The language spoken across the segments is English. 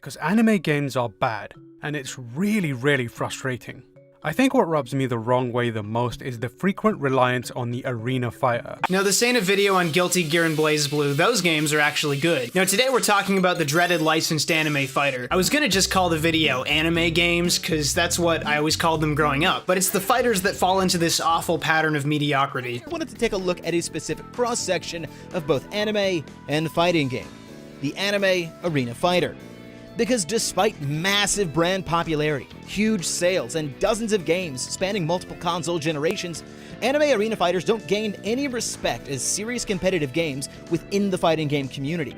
because anime games are bad, and it's really frustrating. I think what rubs me the wrong way the most is the frequent reliance on the arena fighter. Now, this ain't a video on Guilty Gear and BlazBlue. Those games are actually good. Now, today we're talking about the dreaded licensed anime fighter. I was gonna just call the video anime games, cause that's what I always called them growing up, but it's the fighters that fall into this awful pattern of mediocrity. I wanted to take a look at a specific cross-section of both anime and fighting game. The anime arena fighter. Because despite massive brand popularity, huge sales, and dozens of games spanning multiple console generations, anime arena fighters don't gain any respect as serious competitive games within the fighting game community.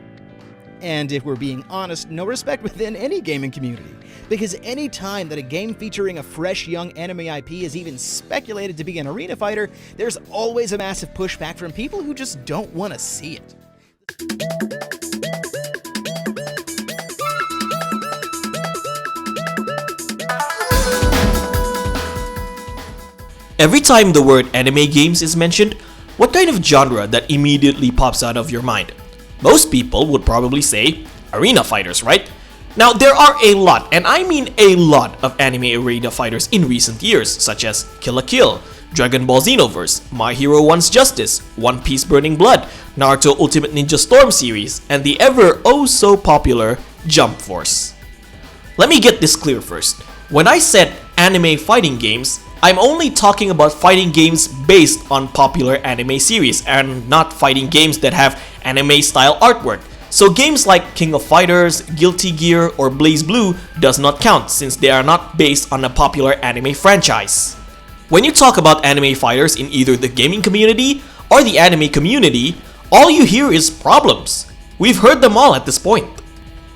And if we're being honest, no respect within any gaming community. Because any time that a game featuring a fresh young anime IP is even speculated to be an arena fighter, there's always a massive pushback from people who just don't want to see it. Every time the word anime games is mentioned, what kind of genre that immediately pops out of your mind? Most people would probably say arena fighters, right? Now there are a lot, and I mean a lot, of anime arena fighters in recent years, such as Kill la Kill, Dragon Ball Xenoverse, My Hero One's Justice, One Piece Burning Blood, Naruto Ultimate Ninja Storm series, and the ever oh so popular Jump Force. Let me get this clear first. When I said anime fighting games, I'm only talking about fighting games based on popular anime series and not fighting games that have anime style artwork. So games like King of Fighters, Guilty Gear, or BlazBlue does not count since they are not based on a popular anime franchise. When you talk about anime fighters in either the gaming community or the anime community, all you hear is problems. We've heard them all at this point.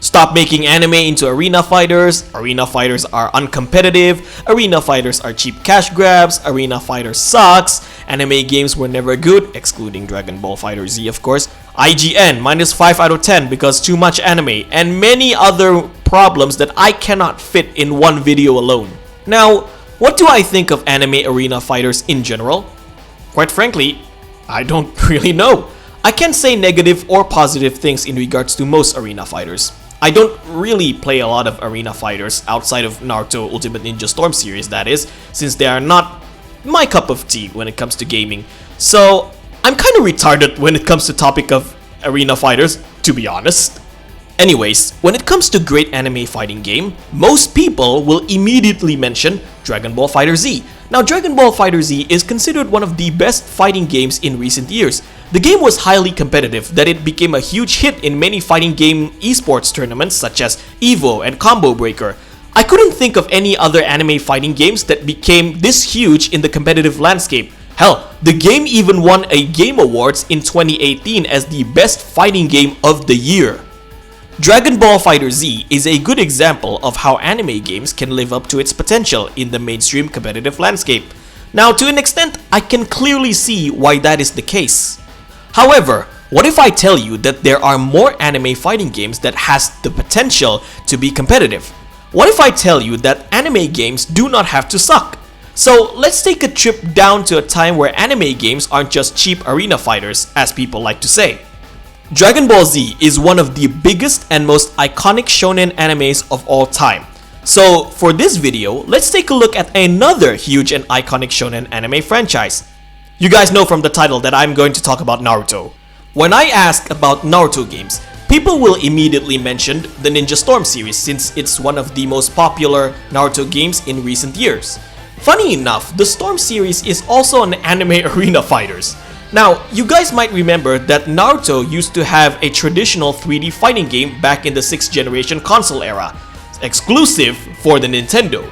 Stop making anime into arena fighters are uncompetitive, arena fighters are cheap cash grabs, arena fighters sucks, anime games were never good, excluding Dragon Ball FighterZ of course, IGN -5 out of 10 because too much anime, and many other problems that I cannot fit in one video alone. Now, what do I think of anime arena fighters in general? Quite frankly, I don't really know. I can't say negative or positive things in regards to most arena fighters. I don't really play a lot of arena fighters outside of Naruto Ultimate Ninja Storm series, that is, since they are not my cup of tea when it comes to gaming. So I'm kind of retarded when it comes to topic of arena fighters, to be honest. Anyways, when it comes to great anime fighting game, most people will immediately mention Dragon Ball FighterZ. Now, Dragon Ball FighterZ is considered one of the best fighting games in recent years. The game was highly competitive that it became a huge hit in many fighting game esports tournaments such as EVO and Combo Breaker. I couldn't think of any other anime fighting games that became this huge in the competitive landscape. Hell, the game even won a Game Awards in 2018 as the best fighting game of the year. Dragon Ball FighterZ is a good example of how anime games can live up to its potential in the mainstream competitive landscape. Now, to an extent, I can clearly see why that is the case. However, what if I tell you that there are more anime fighting games that has the potential to be competitive? What if I tell you that anime games do not have to suck? So let's take a trip down to a time where anime games aren't just cheap arena fighters, as people like to say. Dragon Ball Z is one of the biggest and most iconic shonen animes of all time. So for this video, let's take a look at another huge and iconic shonen anime franchise. You guys know from the title that I'm going to talk about Naruto. When I ask about Naruto games, people will immediately mention the Ninja Storm series since it's one of the most popular Naruto games in recent years. Funny enough, the Storm series is also an anime arena fighters. Now, you guys might remember that Naruto used to have a traditional 3D fighting game back in the 6th generation console era, exclusive for the Nintendo.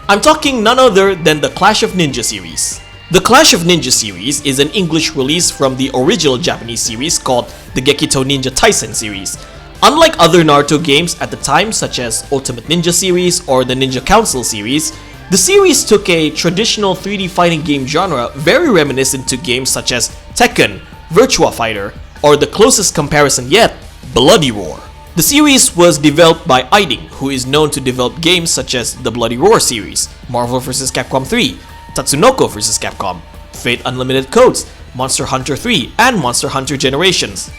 I'm talking none other than the Clash of Ninja series. The Clash of Ninja series is an English release from the original Japanese series called the Gekitou Ninja Taisen series. Unlike other Naruto games at the time such as Ultimate Ninja series or the Ninja Council series, the series took a traditional 3D fighting game genre very reminiscent to games such as Tekken, Virtua Fighter, or the closest comparison yet, Bloody Roar. The series was developed by eighting, who is known to develop games such as the Bloody Roar series, Marvel vs. Capcom 3, Tatsunoko vs. Capcom, Fate Unlimited Codes, Monster Hunter 3, and Monster Hunter Generations.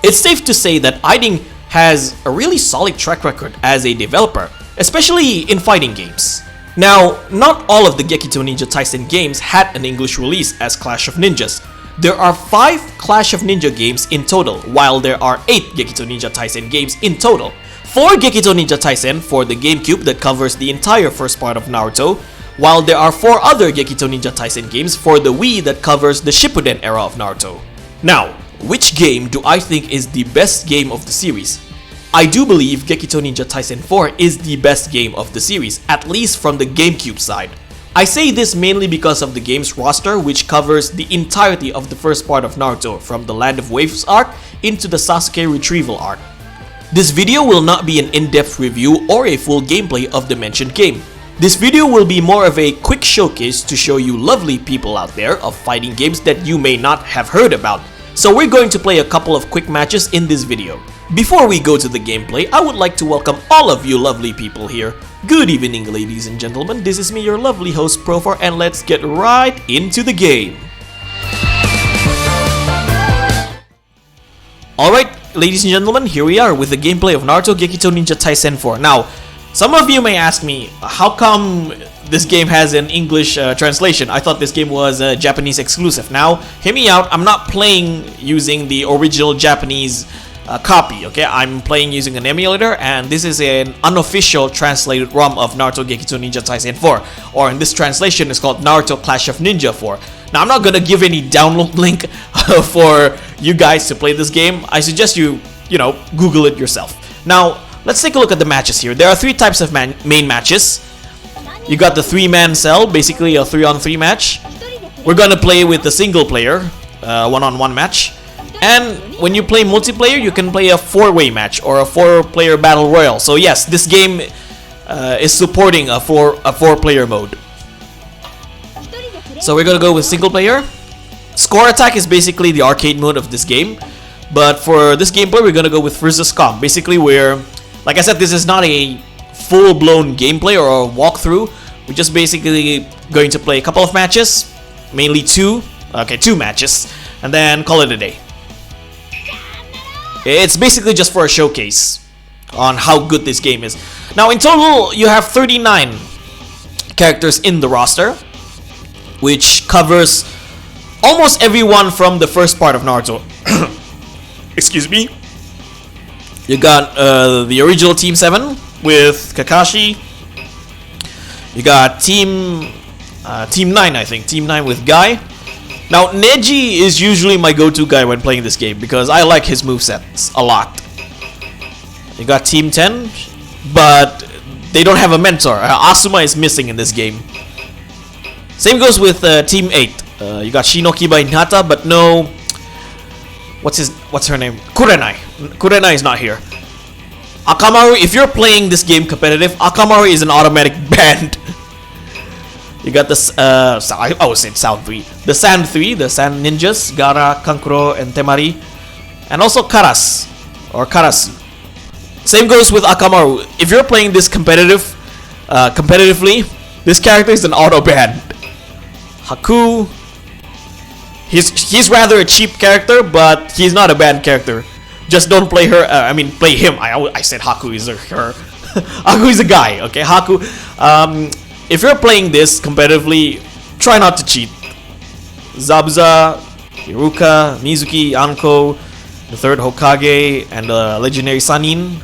It's safe to say that eighting has a really solid track record as a developer, especially in fighting games. Now, not all of the Gekitou Ninja Taisen games had an English release as Clash of Ninjas. There are 5 Clash of Ninja games in total, while there are 8 Gekitou Ninja Taisen games in total. 4 Gekitou Ninja Taisen for the GameCube that covers the entire first part of Naruto, while there are 4 other Gekitou Ninja Taisen games for the Wii that covers the Shippuden era of Naruto. Now, which game do I think is the best game of the series? I do believe Gekitou Ninja Taisen 4 is the best game of the series, at least from the GameCube side. I say this mainly because of the game's roster, which covers the entirety of the first part of Naruto, from the Land of Waves arc into the Sasuke retrieval arc. This video will not be an in-depth review or a full gameplay of the mentioned game. This video will be more of a quick showcase to show you lovely people out there of fighting games that you may not have heard about. So we're going to play a couple of quick matches in this video. Before we go to the gameplay, I would like to welcome all of you lovely people here. Good evening, ladies and gentlemen, this is me, your lovely host Profar, and let's get right into the game. Alright, ladies and gentlemen, here we are with the gameplay of Naruto Gekitou Ninja Taisen 4. Now, some of you may ask me, how come this game has an English translation? I thought this game was a Japanese exclusive. Now, hear me out, I'm not playing using the original Japanese copy, okay? I'm playing using an emulator, and this is an unofficial translated ROM of Naruto Gekitou Ninja Taisen 4, or in this translation it's called Naruto Clash of Ninja 4. Now, I'm not gonna give any download link for you guys to play this game. I suggest you know, Google it yourself. Now, let's take a look at the matches here. There are 3 types of main matches. You got the 3-man cell, basically a 3-on-3 match. We're gonna play with the single player, 1-on-1 match. And when you play multiplayer, you can play a 4-way match or a 4-player battle royale. So yes, this game is supporting a 4-player mode. So we're gonna go with single player. Score attack is basically the arcade mode of this game, but for this gameplay, we're gonna go with versus comp. Basically, where, like I said, this is not a full-blown gameplay or a walkthrough. We're just basically going to play a couple of matches, mainly 2 matches, and then call it a day. It's basically just for a showcase on how good this game is. Now, in total, you have 39 characters in the roster, which covers almost everyone from the first part of Naruto. Excuse me. You got the original Team 7 with Kakashi. You got Team 9, I think. Team 9 with Guy. Now, Neji is usually my go-to guy when playing this game because I like his movesets a lot. You got Team 10, but they don't have a mentor. Asuma is missing in this game. Same goes with Team 8. You got Shinoki by Hinata, but no... What's her name? Kurenai. Kurenai is not here. Akamaru, if you're playing this game competitive, Akamaru is an automatic banned. You got this, I would say Sound 3. The Sand 3, the Sand Ninjas, Gara, Kankuro, and Temari. And also Karas, or Karasu. Same goes with Akamaru. If you're playing this competitively, this character is an auto ban. Haku, he's rather a cheap character, but he's not a bad character. Just don't play her. Play him. I said Haku is her. Haku is a guy. Okay, Haku. If you're playing this competitively, try not to cheat. Zabuza, Hiruka, Mizuki, Anko, the 3rd Hokage, and the legendary Sanin.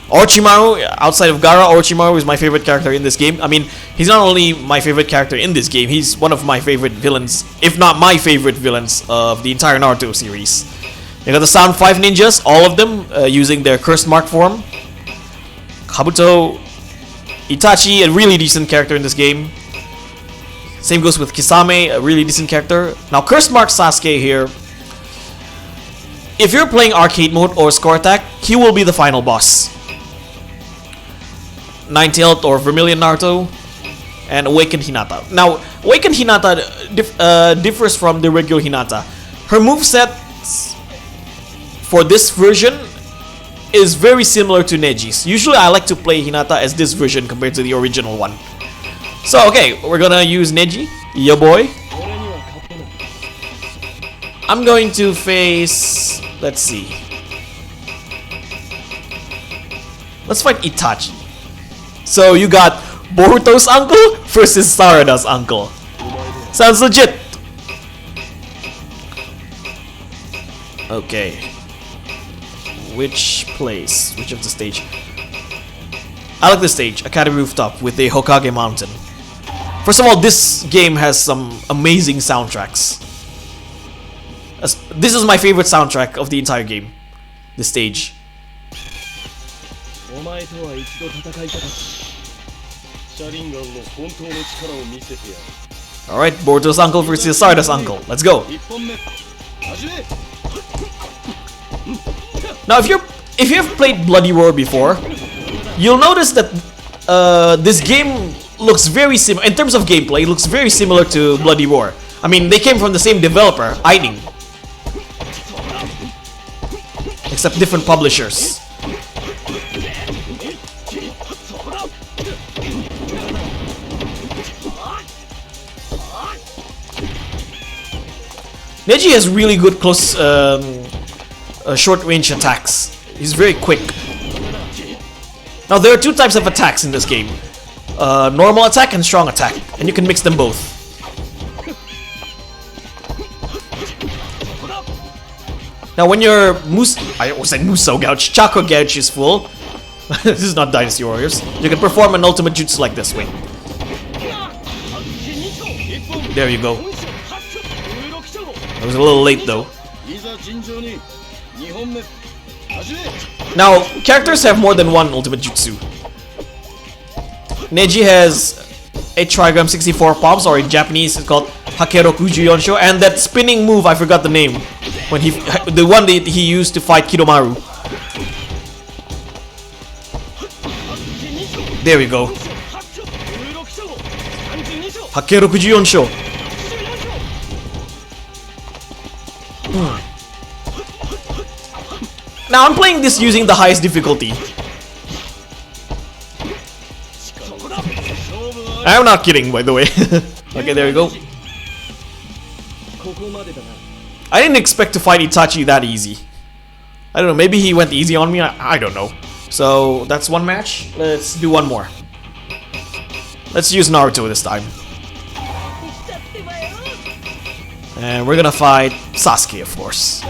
Orochimaru, outside of Gaara, Orochimaru is my favorite character in this game. I mean, he's not only my favorite character in this game, he's one of my favorite villains, if not my favorite villains of the entire Naruto series. You got the Sound 5 ninjas, all of them using their cursed mark form. Kabuto, Itachi, a really decent character in this game. Same goes with Kisame, a really decent character. Now, Cursed Mark Sasuke here. If you're playing arcade mode or score attack, he will be the final boss. Nine-Tailed or Vermilion Naruto, and Awakened Hinata. Now, Awakened Hinata differs from the regular Hinata. Her moveset for this version is very similar to Neji's. Usually I like to play Hinata as this version compared to the original one. So okay, we're gonna use Neji, ya boy. I'm going to face, let's see. Let's fight Itachi. So you got Boruto's uncle versus Sarada's uncle. Sounds legit. Okay. Which place? Which of the stage? I like the stage, Academy Rooftop with the Hokage Mountain. First of all, this game has some amazing soundtracks. This is my favorite soundtrack of the entire game. The stage. Alright, Boruto's uncle versus Sarada's uncle. Let's go. Now, if you have played Bloody Roar before, you'll notice that this game looks very similar in terms of gameplay. It looks very similar to Bloody Roar. I mean, they came from the same developer, Eining, except different publishers. Neji has really good close, short-range attacks. He's very quick. Now there are two types of attacks in this game. Normal attack and strong attack. And you can mix them both. Now when your Musou Gouge, Chakra Gouge is full, this is not Dynasty Warriors, you can perform an ultimate jutsu like this way. There you go. I was a little late though. Now, characters have more than one ultimate jutsu. Neji has a trigram 64 pops, or in Japanese it's called Hakeroku Juyonsho, and that spinning move, I forgot the name, when the one that he used to fight Kidomaru. There we go. Hakeroku Juyonsho. Now I'm playing this using the highest difficulty. I'm not kidding, by the way. Okay, there we go. I didn't expect to fight Itachi that easy. I don't know, maybe he went easy on me, I don't know. So that's one match. Let's do one more. Let's use Naruto this time. And we're gonna fight Sasuke, of course.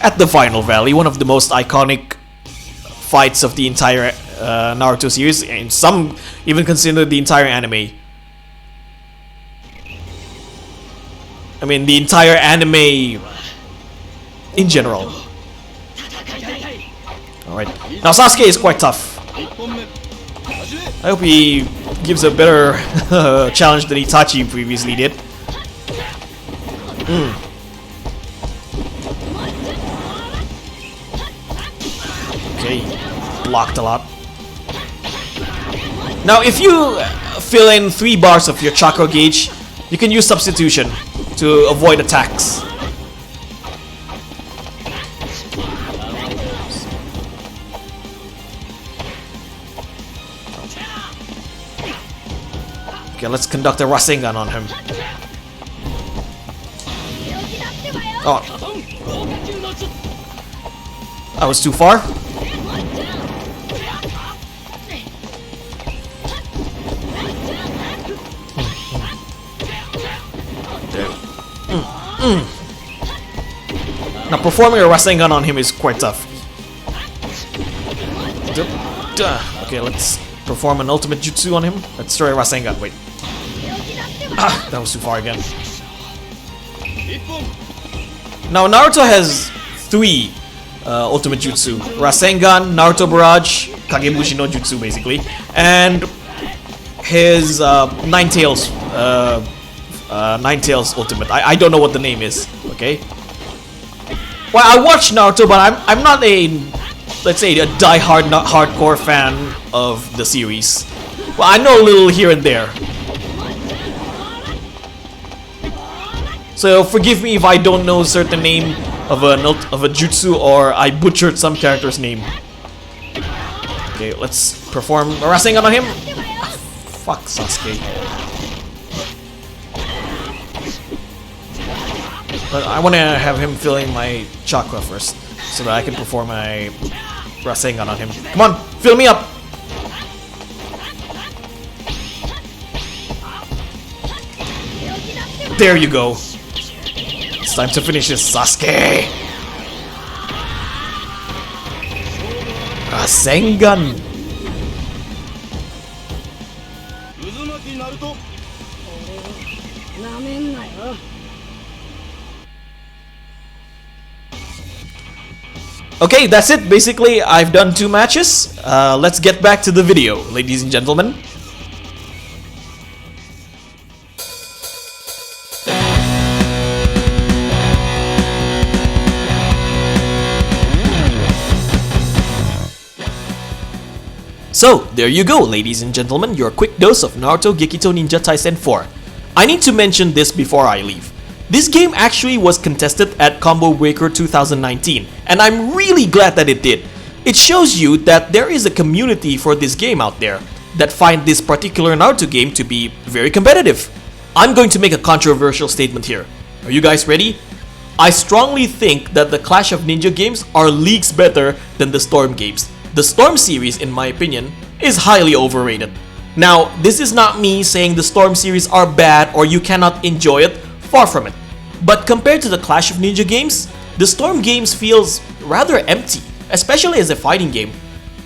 At the Final Valley, one of the most iconic fights of the entire Naruto series, and some even consider the entire anime. I mean, the entire anime in general. Alright, now Sasuke is quite tough. I hope he gives a better challenge than Itachi previously did. Okay, blocked a lot. Now, if you fill in 3 bars of your chakra gauge, you can use substitution to avoid attacks. Okay, let's conduct a Rasengan on him. Oh. That was too far. Now performing a Rasengan on him is quite tough. Okay, let's perform an ultimate jutsu on him. Let's try a Rasengan. Wait. Ah, that was too far again. Now Naruto has 3 ultimate jutsu: Rasengan, Naruto Barrage, Kagebushi no Jutsu basically, and his Nine Tails ultimate. I don't know what the name is. Okay. Well, I watch Naruto, but I'm not a, let's say, a die-hard, not hardcore fan of the series. Well, I know a little here and there. So forgive me if I don't know a certain name of a jutsu, or I butchered some character's name. Okay, let's perform a Rasengan on him. Fuck Sasuke. But I want to have him fill in my chakra first, so that I can perform my Rasengan on him. Come on, fill me up. There you go. It's time to finish this, Sasuke. Rasengan. Okay, that's it. Basically, I've done 2 matches. Let's get back to the video, ladies and gentlemen. So, there you go, ladies and gentlemen, your quick dose of Naruto Gekitou Ninja Taisen 4. I need to mention this before I leave. This game actually was contested at Combo Breaker 2019, and I'm really glad that it did. It shows you that there is a community for this game out there that find this particular Naruto game to be very competitive. I'm going to make a controversial statement here. Are you guys ready? I strongly think that the Clash of Ninja games are leagues better than the Storm games. The Storm series, in my opinion, is highly overrated. Now, this is not me saying the Storm series are bad or you cannot enjoy it, far from it. But compared to the Clash of Ninja games, the Storm games feels rather empty, especially as a fighting game.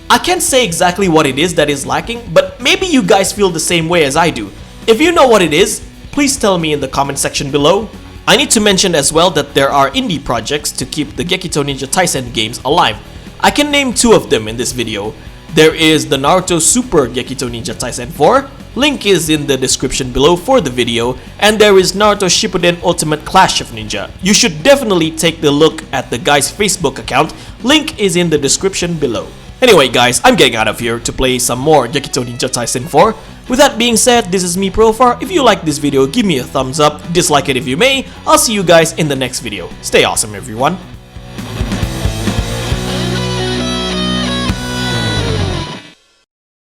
I can't say exactly what it is that is lacking, but maybe you guys feel the same way as I do. If you know what it is, please tell me in the comment section below. I need to mention as well that there are indie projects to keep the Gekitou Ninja Taisen games alive. I can name 2 of them in this video. There is the Naruto Super Gekitou Ninja Taisen 4, link is in the description below for the video, and there is Naruto Shippuden Ultimate Clash of Ninja. You should definitely take a look at the guy's Facebook account, link is in the description below. Anyway guys, I'm getting out of here to play some more Gekitou Ninja Taisen 4. With that being said, this is me Profar. If you like this video, give me a thumbs up, dislike it if you may. I'll see you guys in the next video. Stay awesome everyone.